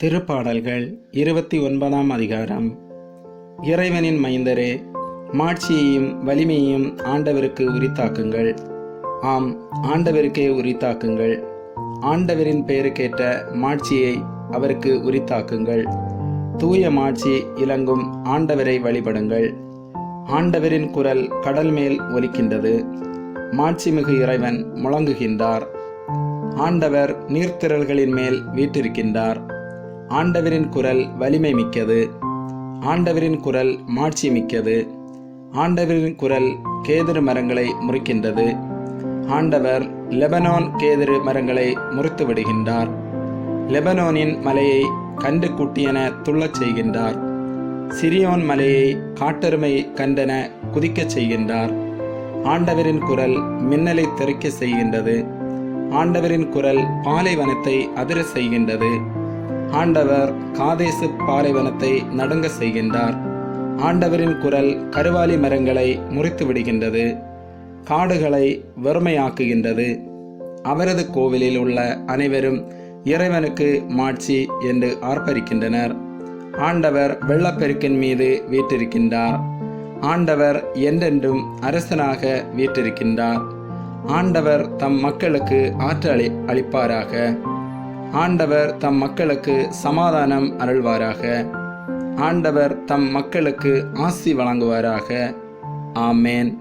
திருப்பாடல்கள் 29ஆம் அதிகாரம். இறைவனின் மைந்தரே, மாட்சியையும் வலிமையையும் ஆண்டவருக்கு உரித்தாக்குங்கள். ஆம், ஆண்டவருக்கே உரித்தாக்குங்கள். ஆண்டவரின் பெயருக்கேற்ற மாட்சியை அவருக்கு உரித்தாக்குங்கள். தூய மாட்சி இலங்கும் ஆண்டவரை வழிபடுங்கள். ஆண்டவரின் குரல் கடல் மேல் ஒலிக்கின்றது. மாட்சிமிகு இறைவன் முழங்குகின்றார். ஆண்டவர் நீர்த்திரள்களின் மேல் வீற்றிருக்கின்றார். ஆண்டவரின் குரல் வலிமை மிக்கது. ஆண்டவரின் குரல் மாட்சி மிக்கது. ஆண்டவரின் குரல் கேதுரு மரங்களை முறிக்கின்றது. ஆண்டவர் லெபனோன் கேதுரு மரங்களை முறித்து விடுகின்றார். லெபனோனின் மலையை கண்டு குட்டியென துள்ளச் செய்கின்றார். சிரியோன் மலையை காட்டெருமை கண்டென குதிக்கச் செய்கின்றார். ஆண்டவரின் குரல் மின்னலை தெறிக்க செய்கின்றது. ஆண்டவரின் குரல் பாலைவனத்தை அதிர செய்கின்றது. ஆண்டவர் காதேசு பாலைவனத்தை நடுங்க செய்கின்றார். ஆண்டவரின் குரல் கருவாலி மரங்களை முறித்து விடுகின்றது. காடுகளை வெறுமையாக்குகின்றது. அவரது கோவிலில் உள்ள அனைவரும் இறைவனுக்கு மாட்சி என்று ஆர்ப்பரிக்கின்றனர். ஆண்டவர் வெள்ளப்பெருக்கின் மீது வீற்றிருக்கின்றார். ஆண்டவர் என்றென்றும் அரசனாக வீற்றிருக்கின்றார். ஆண்டவர் தம் மக்களுக்கு ஆற்றல் அளிப்பாராக. ஆண்டவர் தம் மக்களுக்கு சமாதானம் அருள்வாராக. ஆண்டவர் தம் மக்களுக்கு ஆசி வழங்குவாராக. ஆமேன்.